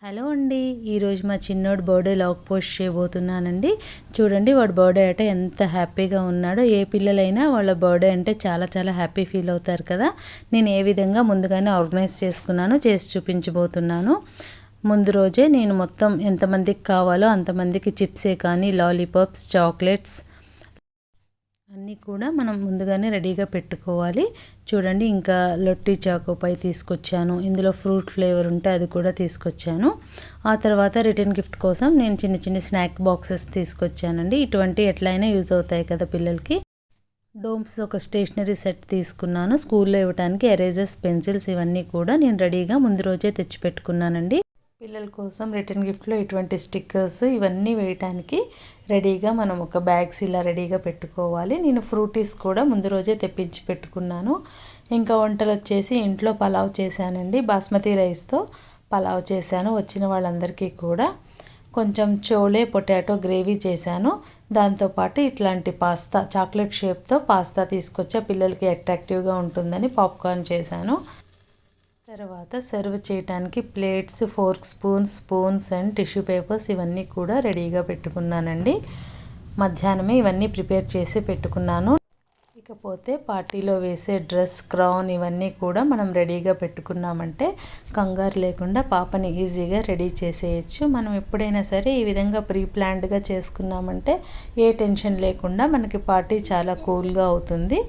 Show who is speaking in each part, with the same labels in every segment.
Speaker 1: Hello అండి, ఈరోజు మా చిన్నోడు బర్త్డే లాగ్ పోస్ట్ చేయబోతున్నానండి. చూడండి వాడు బర్త్డే అంటే ఎంత హ్యాపీగా ఉన్నాడో. ఏ పిల్లలైనా వాళ్ళ బర్త్డే అంటే చాలా చాలా హ్యాపీ ఫీల్ అవుతారు కదా. నేను ఏ విధంగా ముందుగానే ఆర్గనైజ్ చేసుకున్నానో చేసి చూపించబోతున్నాను. ముందు రోజే నేను మొత్తం ఎంతమందికి కావాలో అంతమందికి చిప్సే కానీ లాలీపాప్స్, చాక్లెట్స్ అన్నీ కూడా మనం ముందుగానే రెడీగా పెట్టుకోవాలి. చూడండి, ఇంకా లొట్టి చాకోపై తీసుకొచ్చాను. ఇందులో ఫ్రూట్ ఫ్లేవర్ ఉంటే అది కూడా తీసుకొచ్చాను. ఆ తర్వాత రిటర్న్ గిఫ్ట్ కోసం నేను చిన్న చిన్న స్నాక్ బాక్సెస్ తీసుకొచ్చానండి. ఇటువంటి ఎట్లయినా యూజ్ అవుతాయి కదా పిల్లలకి. డోమ్స్ ఒక స్టేషనరీ సెట్ తీసుకున్నాను. స్కూల్లో ఇవ్వడానికి ఎరేజర్స్, పెన్సిల్స్ ఇవన్నీ కూడా నేను రెడీగా ముందు రోజే తెచ్చి పెట్టుకున్నానండి. పిల్లల కోసం రిటర్న్ గిఫ్ట్లో ఇటువంటి స్టిక్కర్స్ ఇవన్నీ వేయటానికి రెడీగా మనం ఒక బ్యాగ్స్ ఇలా రెడీగా పెట్టుకోవాలి. నేను ఫ్రూటీస్ కూడా ముందు రోజే తెప్పించి పెట్టుకున్నాను. ఇంకా వంటలు వచ్చేసి ఇంట్లో పలావ్ చేశానండి. బాస్మతి రైస్తో పలావ్ చేశాను. వచ్చిన వాళ్ళందరికీ కూడా కొంచెం చోలే పొటాటో గ్రేవీ చేశాను. దాంతోపాటు ఇట్లాంటి పాస్తా, చాక్లెట్ షేప్తో పాస్తా తీసుకొచ్చా. పిల్లలకి అట్రాక్టివ్గా ఉంటుందని పాప్కార్న్ చేశాను. తర్వాత సర్వ్ చేయడానికి plates, fork, spoons and tissue papers ఇవన్నీ కూడా రెడీగా పెట్టుకున్నానండి. మధ్యాహ్నమే ఇవన్నీ ప్రిపేర్ చేసి పెట్టుకున్నాను. ఇకపోతే పార్టీలో వేసే డ్రెస్, క్రౌన్ ఇవన్నీ కూడా మనం రెడీగా పెట్టుకున్నామంటే కంగారు లేకుండా పాపని ఈజీగా రెడీ చేసేయచ్చు. మనం ఎప్పుడైనా సరే ఈ విధంగా ప్రీ ప్లాన్డ్గా చేసుకున్నామంటే ఏ టెన్షన్ లేకుండా మనకి పార్టీ చాలా కూల్గా అవుతుంది.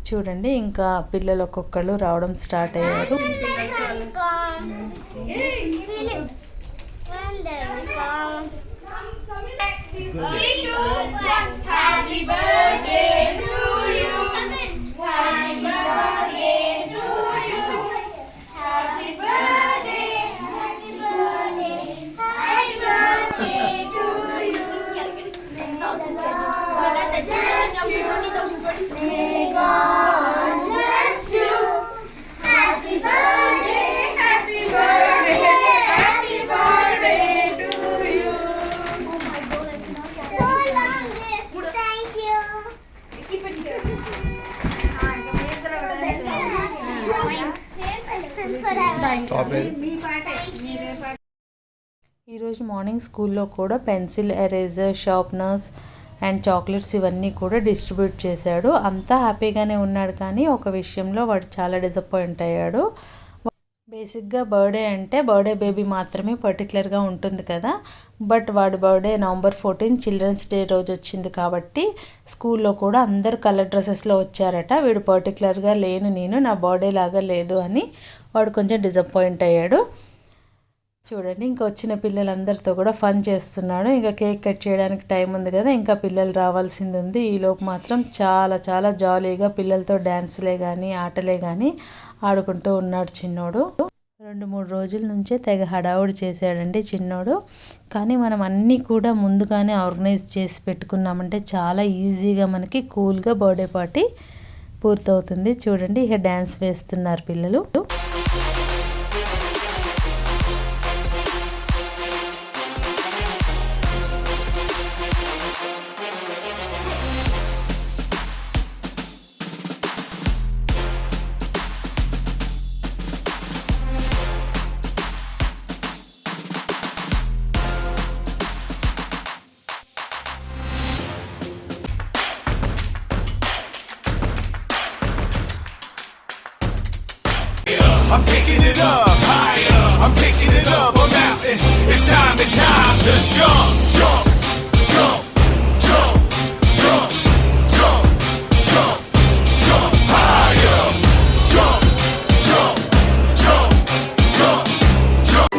Speaker 1: చూడండి, ఇంకా పిల్లలు ఒక్కొక్కళ్ళు రావడం స్టార్ట్ అయ్యారు. ఈరోజు మార్నింగ్ స్కూల్లో కూడా pencil, eraser, sharpeners and chocolates ఇవన్నీ కూడా డిస్ట్రిబ్యూట్ చేశాడు. అంతా హ్యాపీగానే ఉన్నాడు, కానీ ఒక విషయంలో వాడు చాలా డిసప్పాయింట్ అయ్యాడు. బేసిక్గా బర్త్డే అంటే బర్త్డే బేబీ మాత్రమే పర్టికులర్గా ఉంటుంది కదా. బట్ వాడి బర్త్డే November 14 చిల్డ్రన్స్ డే రోజు వచ్చింది కాబట్టి స్కూల్లో కూడా అందరు కలర్ డ్రెస్సెస్లో వచ్చారట. వీడు పర్టికులర్గా నేను నా బర్త్డే లాగా లేదు అని వాడు కొంచెం డిసప్పాయింట్ అయ్యాడు. చూడండి, ఇంకా వచ్చిన పిల్లలందరితో కూడా ఫన్ చేస్తున్నాడు. ఇంకా కేక్ కట్ చేయడానికి టైం ఉంది కదా, ఇంకా పిల్లలు రావాల్సింది ఉంది. ఈలోపు మాత్రం చాలా చాలా జాలీగా పిల్లలతో డ్యాన్స్లే కానీ ఆటలే కానీ ఆడుకుంటూ ఉన్నాడు చిన్నోడు. 2-3 రోజుల నుంచే తెగ హడావుడి చేశాడండి చిన్నోడు. కానీ మనం అన్నీ కూడా ముందుగానే ఆర్గనైజ్ చేసి పెట్టుకున్నామంటే చాలా ఈజీగా మనకి కూల్గా బర్త్డే పార్టీ పూర్తవుతుంది. చూడండి, ఇక డ్యాన్స్ వేస్తున్నారు పిల్లలు.
Speaker 2: I'm taking it up higher. I'm taking it up a mountain. It's time to jump, jump, jump, jump, jump, jump, jump, jump higher. Jump, jump, jump, jump, jump.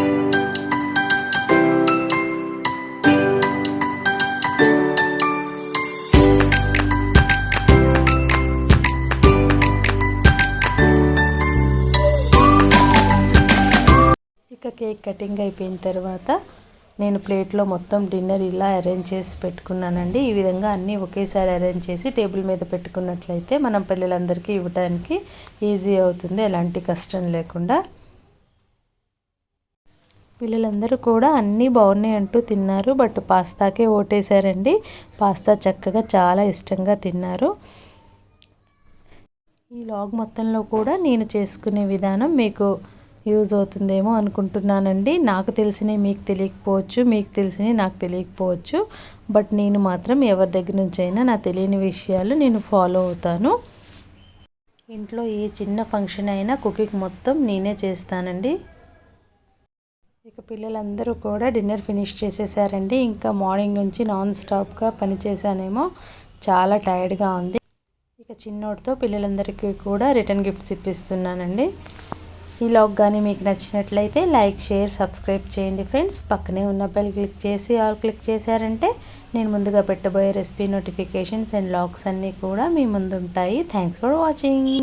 Speaker 1: ఇక cake cutting అయిపోయిన తర్వాత నేను ప్లేట్లో మొత్తం dinner ఇలా arrange చేసి పెట్టుకున్నానండి. ఈ విధంగా అన్నీ ఒకేసారి అరేంజ్ చేసి టేబుల్ మీద పెట్టుకున్నట్లయితే మనం పిల్లలందరికీ ఇవ్వడానికి ఈజీ అవుతుంది, ఎలాంటి కష్టం లేకుండా. పిల్లలందరూ కూడా అన్నీ బాగున్నాయి అంటూ తిన్నారు. బట్ పాస్తాకే ఓటేశారండి. పాస్తా చక్కగా చాలా ఇష్టంగా తిన్నారు. ఈ లాగ్ మొత్తంలో కూడా నేను చేసుకునే విధానం మీకు యూజ్ అవుతుందేమో అనుకుంటున్నానండి. నాకు తెలిసినవి మీకు తెలియకపోవచ్చు, మీకు తెలిసినవి నాకు తెలియకపోవచ్చు. బట్ నేను మాత్రం ఎవరి దగ్గర నుంచి అయినా నా తెలియని విషయాలు నేను ఫాలో అవుతాను. ఇంట్లో ఏ చిన్న ఫంక్షన్ అయినా కుకింగ్ మొత్తం నేనే చేస్తానండి. ఇక పిల్లలందరూ కూడా డిన్నర్ ఫినిష్ చేసేసారండి. ఇంకా మార్నింగ్ నుంచి నాన్ స్టాప్గా పనిచేసానేమో, చాలా టైర్డ్గా ఉంది. ఇక చిన్నోడితో పిల్లలందరికీ కూడా రిటర్న్ గిఫ్ట్స్ ఇప్పిస్తున్నానండి. ఈ వ్లాగ్ కానీ మీకు నచ్చినట్లయితే లైక్, షేర్, సబ్స్క్రైబ్ చేయండి ఫ్రెండ్స్. పక్కనే ఉన్న బెల్ క్లిక్ చేసి ఆల్ క్లిక్ చేశారంటే నేను ముందుగా పెట్టబోయే రెసిపీ నోటిఫికేషన్స్ అండ్ వ్లాగ్స్ అన్నీ కూడా మీ ముందు ఉంటాయి. Thanks for watching.